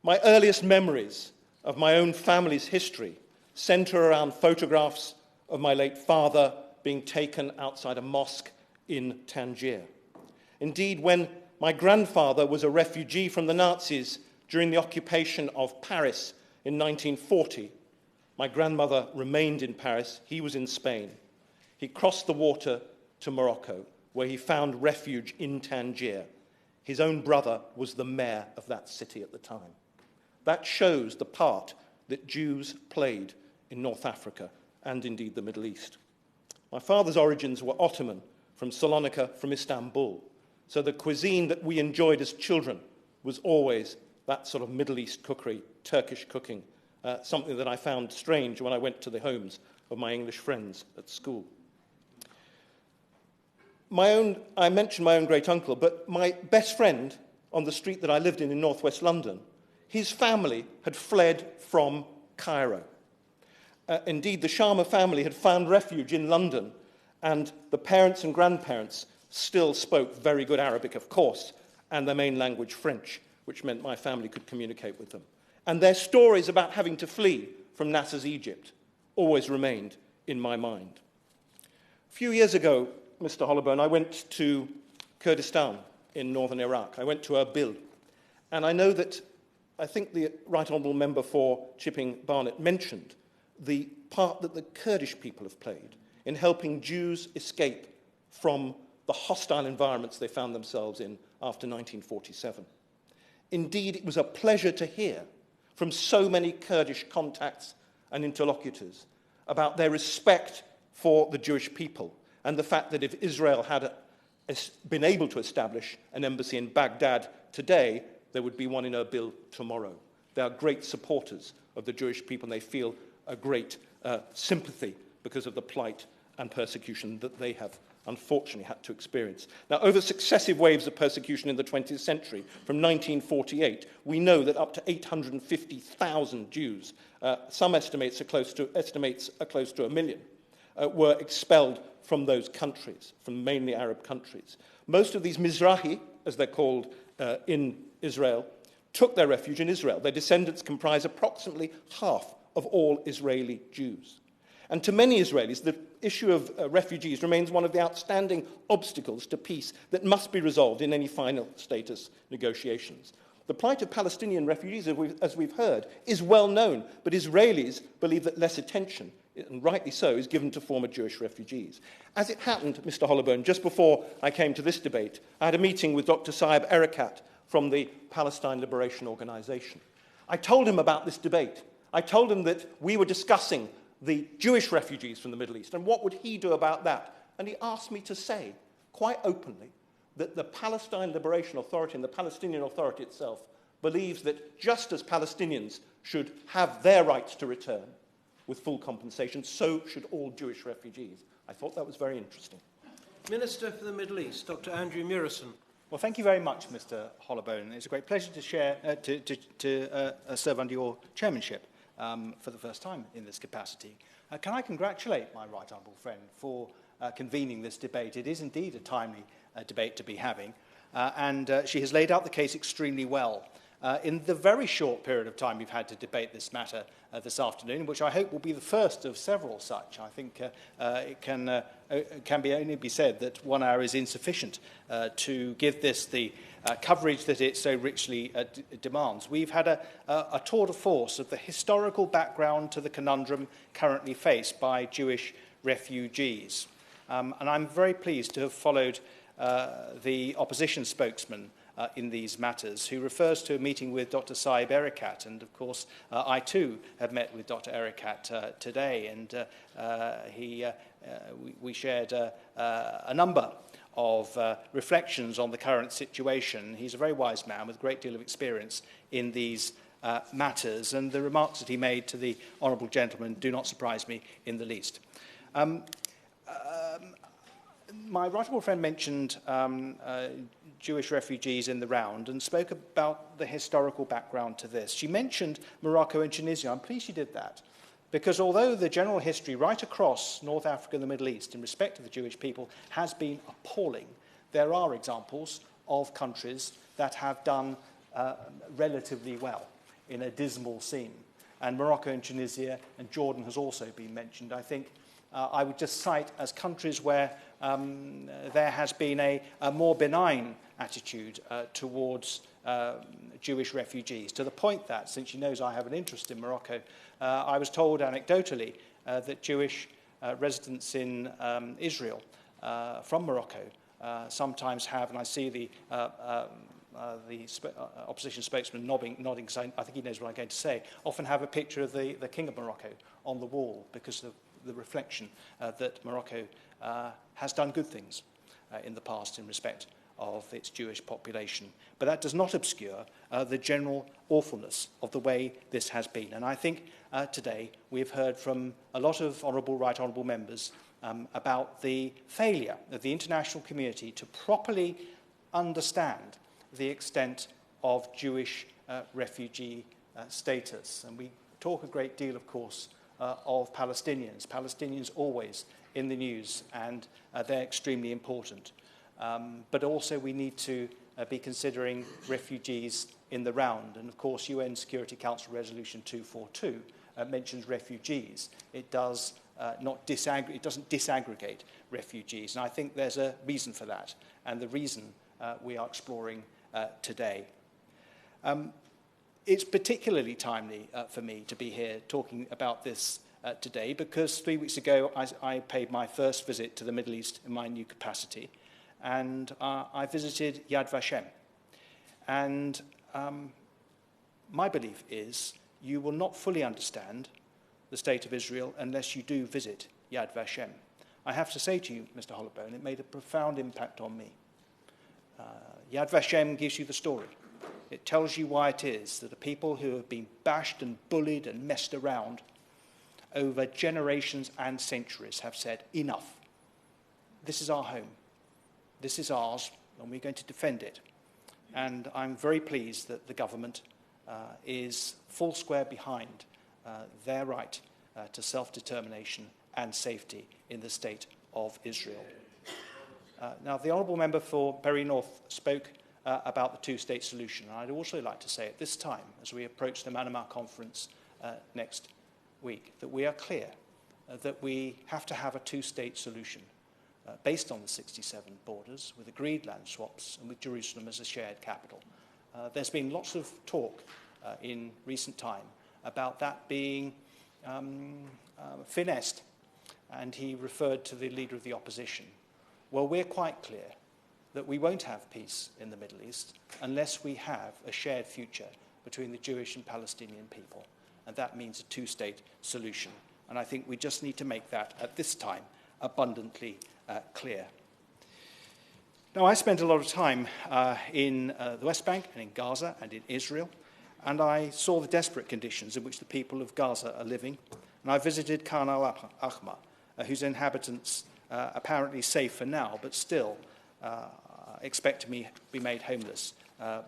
My earliest memories of my own family's history centre around photographs of my late father being taken outside a mosque in Tangier. Indeed, when my grandfather was a refugee from the Nazis during the occupation of Paris in 1940. My grandmother remained in Paris. He was in Spain. He crossed the water to Morocco, where he found refuge in Tangier. His own brother was the mayor of that city at the time. That shows the part that Jews played in North Africa and indeed the Middle East. My father's origins were Ottoman, from Salonika, from Istanbul. So the cuisine that we enjoyed as children was always that sort of Middle East cookery, Turkish cooking, something that I found strange when I went to the homes of my English friends at school. I mentioned my own great-uncle, but my best friend on the street that I lived in northwest London, his family had fled from Cairo. Indeed, the Sharma family had found refuge in London, and the parents and grandparents still spoke very good Arabic, of course, and their main language, French, which meant my family could communicate with them. And their stories about having to flee from Nasser's Egypt always remained in my mind. A few years ago, Mr. Hollowburn, I went to Kurdistan in northern Iraq. I went to Erbil. And I know that, I think the Right Honourable Member for Chipping Barnet mentioned the part that the Kurdish people have played in helping Jews escape from the hostile environments they found themselves in after 1947. Indeed, it was a pleasure to hear from so many Kurdish contacts and interlocutors about their respect for the Jewish people and the fact that if Israel had been able to establish an embassy in Baghdad today, there would be one in Erbil tomorrow. They are great supporters of the Jewish people, and they feel a great sympathy because of the plight and persecution that they have unfortunately had to experience. Now, over successive waves of persecution in the 20th century, from 1948, we know that up to 850,000 Jews, some estimates are close to 1 million, were expelled from those countries, from mainly Arab countries. Most of these Mizrahi, as they're called in Israel, took their refuge in Israel. Their descendants comprise approximately half of all Israeli Jews. And to many Israelis, the issue of refugees remains one of the outstanding obstacles to peace that must be resolved in any final status negotiations. The plight of Palestinian refugees, as we've heard, is well known, but Israelis believe that less attention, and rightly so, is given to former Jewish refugees. As it happened, Mr. Hollowburn, just before I came to this debate, I had a meeting with Dr. Saeb Erekat from the Palestine Liberation Organization. I told him about this debate. I told him that we were discussing the Jewish refugees from the Middle East, and what would he do about that? And he asked me to say, quite openly, that the Palestine Liberation Authority and the Palestinian Authority itself believes that just as Palestinians should have their rights to return with full compensation, so should all Jewish refugees. I thought that was very interesting. Minister for the Middle East, Dr. Andrew Murison. Well, thank you very much, Mr. Hollowburn. It's a great pleasure to serve under your chairmanship for the first time in this capacity. Can I congratulate my right honourable friend for convening this debate? It is indeed a timely debate to be having, and she has laid out the case extremely well. In the very short period of time we've had to debate this matter this afternoon, which I hope will be the first of several such, I think it can only be said that 1 hour is insufficient to give this the coverage that it so richly demands. We've had a tour de force of the historical background to the conundrum currently faced by Jewish refugees. And I'm very pleased to have followed the opposition spokesman in these matters, who refers to a meeting with Dr. Saeb Erekat. And of course, I too have met with Dr. Erekat today, and we shared a number of reflections on the current situation. He's a very wise man with a great deal of experience in these matters, and the remarks that he made to the honourable gentleman do not surprise me in the least. My right honourable friend mentioned Jewish refugees in the round and spoke about the historical background to this. She mentioned Morocco and Tunisia. I'm pleased she did that, because although the general history right across North Africa and the Middle East in respect to the Jewish people has been appalling, there are examples of countries that have done relatively well in a dismal scene. And Morocco and Tunisia and Jordan has also been mentioned. I think I would just cite as countries where there has been a more benign attitude towards Jewish refugees, to the point that, since she knows I have an interest in Morocco, I was told anecdotally that Jewish residents in Israel from Morocco sometimes have, and I see the opposition spokesman nodding, saying, I think he knows what I'm going to say, often have a picture of the King of Morocco on the wall because of the reflection that Morocco has done good things in the past in respect of its Jewish population. But that does not obscure the general awfulness of the way this has been. And I think today we've heard from a lot of right honourable members about the failure of the international community to properly understand the extent of Jewish refugee status. And we talk a great deal, of course, of Palestinians. Palestinians always in the news, and they're extremely important. But also we need to be considering refugees in the round. And of course, UN Security Council Resolution 242 mentions refugees. It does it doesn't disaggregate refugees. And I think there's a reason for that, and the reason we are exploring today. It's particularly timely for me to be here talking about this today because 3 weeks ago I paid my first visit to the Middle East in my new capacity, and I visited Yad Vashem. And my belief is you will not fully understand the state of Israel unless you do visit Yad Vashem. I have to say to you, Mr. Hollowbone, it made a profound impact on me. Yad Vashem gives you the story. It tells you why it is that the people who have been bashed and bullied and messed around over generations and centuries have said, enough. This is our home. This is ours, and we're going to defend it. And I'm very pleased that the government is full square behind their right to self-determination and safety in the state of Israel. Now, the Honourable Member for Bury North spoke about the two-state solution. And I'd also like to say at this time, as we approach the Manama Conference next week, that we are clear that we have to have a two-state solution based on the 67 borders, with agreed land swaps and with Jerusalem as a shared capital. There's been lots of talk in recent time about that being finessed, and he referred to the leader of the opposition. Well, we're quite clear that we won't have peace in the Middle East unless we have a shared future between the Jewish and Palestinian people, and that means a two-state solution. And I think we just need to make that, at this time, abundantly clear. Now, I spent a lot of time in the West Bank and in Gaza and in Israel, and I saw the desperate conditions in which the people of Gaza are living. And I visited Khan al-Ahmar, whose inhabitants apparently safe for now, but still expect to be made homeless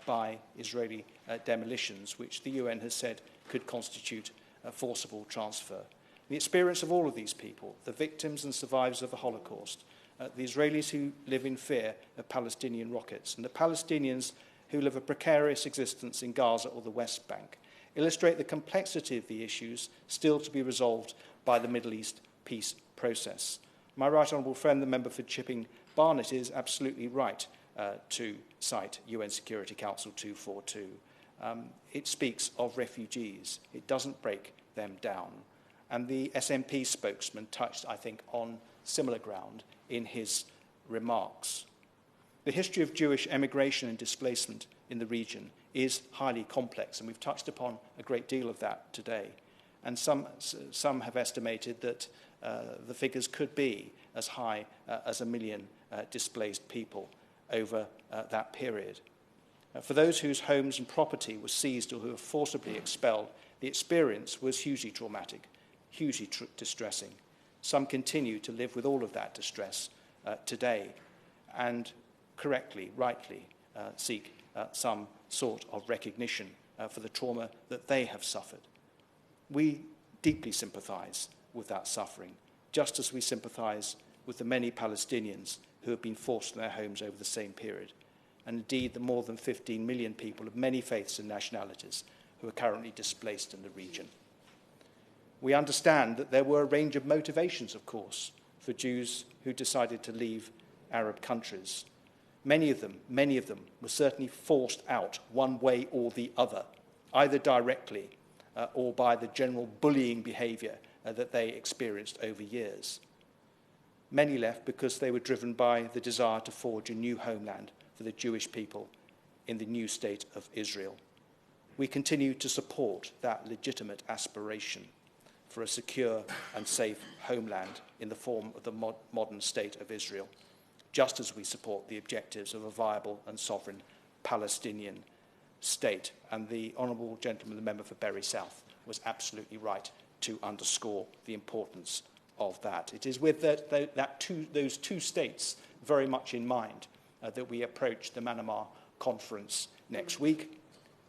by Israeli demolitions, which the UN has said could constitute a forcible transfer. The experience of all of these people, the victims and survivors of the Holocaust, the Israelis who live in fear of Palestinian rockets, and the Palestinians who live a precarious existence in Gaza or the West Bank, illustrate the complexity of the issues still to be resolved by the Middle East peace process. My right honourable friend, the member for Chipping Barnet, is absolutely right to cite UN Security Council 242. It speaks of refugees. It doesn't break them down. And the SNP spokesman touched, I think, on similar ground in his remarks. The history of Jewish emigration and displacement in the region is highly complex, and we've touched upon a great deal of that today. And some have estimated that the figures could be as high as 1 million displaced people over that period. For those whose homes and property were seized or who were forcibly expelled, the experience was hugely traumatic, hugely distressing. Some continue to live with all of that distress today and correctly, rightly seek some sort of recognition for the trauma that they have suffered. We deeply sympathise with that suffering, just as we sympathise with the many Palestinians who have been forced from their homes over the same period, and indeed the more than 15 million people of many faiths and nationalities who are currently displaced in the region. We understand that there were a range of motivations, of course, for Jews who decided to leave Arab countries. Many of them were certainly forced out one way or the other, either directly or by the general bullying behaviour that they experienced over years. Many left because they were driven by the desire to forge a new homeland for the Jewish people in the new state of Israel. We continue to support that legitimate aspiration for a secure and safe homeland in the form of the modern state of Israel, just as we support the objectives of a viable and sovereign Palestinian state. And the honourable gentleman, the member for Bury South, was absolutely right to underscore the importance of that. It is with those two states very much in mind that we approach the Manama conference next week,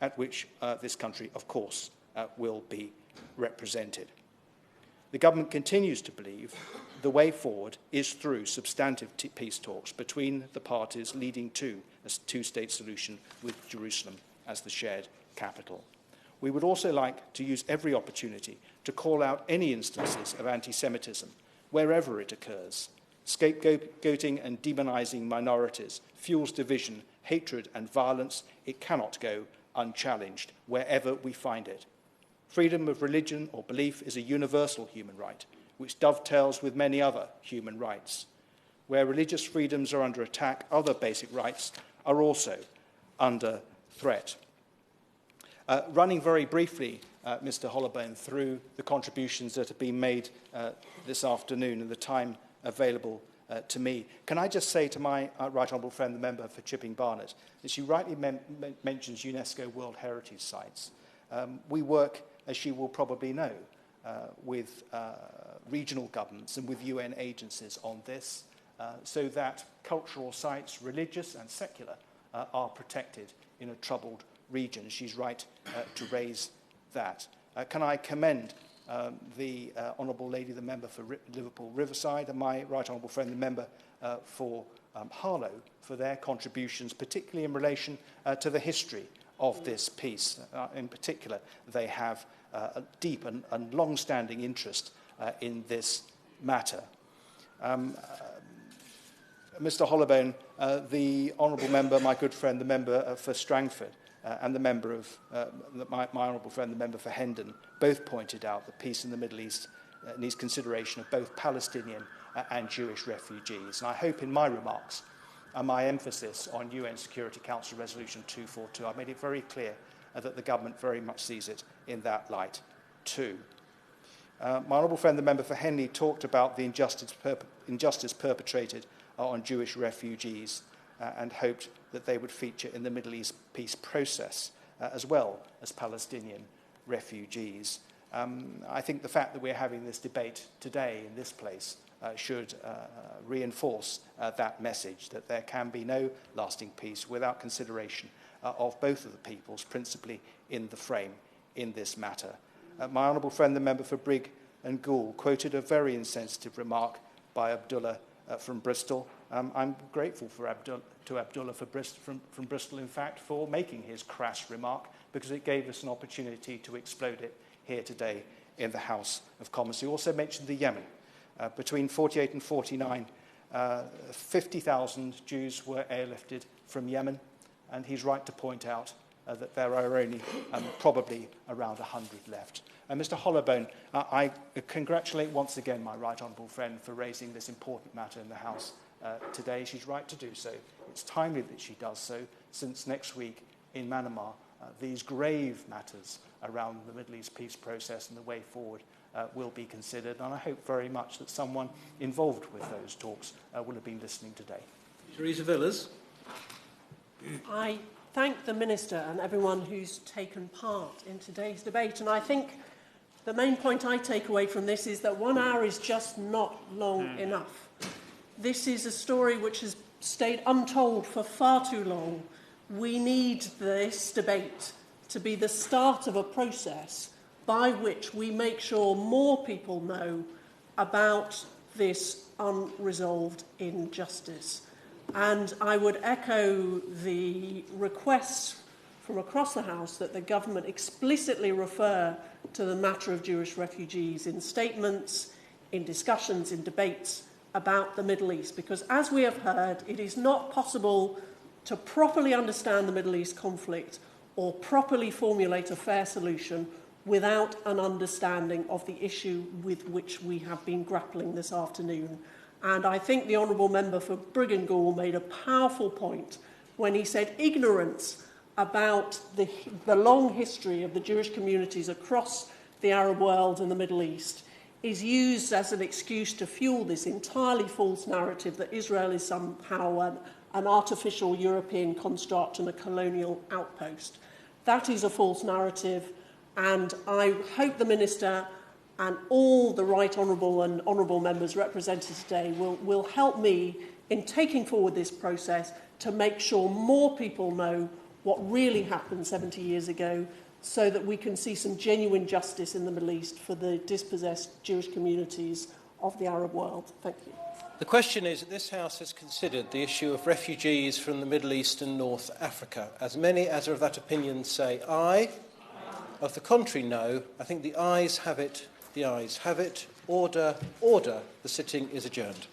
at which this country, of course, will be represented. The government continues to believe the way forward is through substantive peace talks between the parties, leading to a two-state solution with Jerusalem as the shared capital. We would also like to use every opportunity to call out any instances of anti-Semitism, wherever it occurs. Scapegoating and demonising minorities fuels division, hatred and violence. It cannot go unchallenged wherever we find it. Freedom of religion or belief is a universal human right, which dovetails with many other human rights. Where religious freedoms are under attack, other basic rights are also under threat. Running very briefly, Mr. Hollowbone, through the contributions that have been made this afternoon and the time available to me, can I just say to my right honourable friend, the member for Chipping Barnet, that she rightly mentions UNESCO World Heritage Sites. We work, as she will probably know, with regional governments and with UN agencies on this, so that cultural sites, religious and secular, are protected in a troubled region. She's right to raise that. Can I commend the Honourable Lady, the member for Liverpool Riverside, and my right honourable friend, the member for Harlow, for their contributions, particularly in relation to the history of this piece. In particular, they have a deep and long-standing interest in this matter. Mr. Hollowbone, the honourable member, my good friend, the member for Strangford, and the member of my honourable friend, the member for Hendon, both pointed out that peace in the Middle East needs consideration of both Palestinian and Jewish refugees. And I hope in my remarks and my emphasis on UN Security Council Resolution 242, I've made it very clear that the government very much sees it in that light too. My honourable friend, the member for Henley, talked about the injustice perpetrated on Jewish refugees and hoped that they would feature in the Middle East peace process as well as Palestinian refugees. I think the fact that we're having this debate today in this place should reinforce that message, that there can be no lasting peace without consideration of both of the peoples, principally in the frame in this matter. My honourable friend, the member for Brigg and Goole, quoted a very insensitive remark by Abdullah from Bristol. I'm grateful to Abdullah from Bristol, in fact, for making his crass remark, because it gave us an opportunity to explode it here today in the House of Commons. He also mentioned the Yemen. Between 48 and 49, 50,000 Jews were airlifted from Yemen, and he's right to point out that there are only probably around 100 left. Mr. Hollowbone, I congratulate once again my right honourable friend for raising this important matter in the House today. She's right to do so. It's timely that she does so, since next week in Manama, these grave matters around the Middle East peace process and the way forward will be considered, and I hope very much that someone involved with those talks will have been listening today. Theresa Villiers. I thank the Minister and everyone who's taken part in today's debate, and I think the main point I take away from this is that 1 hour is just not long enough. This is a story which has stayed untold for far too long. We need this debate to be the start of a process by which we make sure more people know about this unresolved injustice. And I would echo the requests from across the House that the government explicitly refer to the matter of Jewish refugees in statements, in discussions, in debates about the Middle East, because as we have heard, it is not possible to properly understand the Middle East conflict or properly formulate a fair solution without an understanding of the issue with which we have been grappling this afternoon. And I think the Honourable Member for Brigangall made a powerful point when he said ignorance about the long history of the Jewish communities across the Arab world and the Middle East is used as an excuse to fuel this entirely false narrative that Israel is somehow an artificial European construct and a colonial outpost. That is a false narrative, and I hope the Minister and all the Right Honourable and Honourable Members represented today will help me in taking forward this process to make sure more people know what really happened 70 years ago, so that we can see some genuine justice in the Middle East for the dispossessed Jewish communities of the Arab world. Thank you. The question is that this House has considered the issue of refugees from the Middle East and North Africa. As many as are of that opinion say aye. Of the contrary, no. I think the ayes have it. The ayes have it. Order, order. The sitting is adjourned.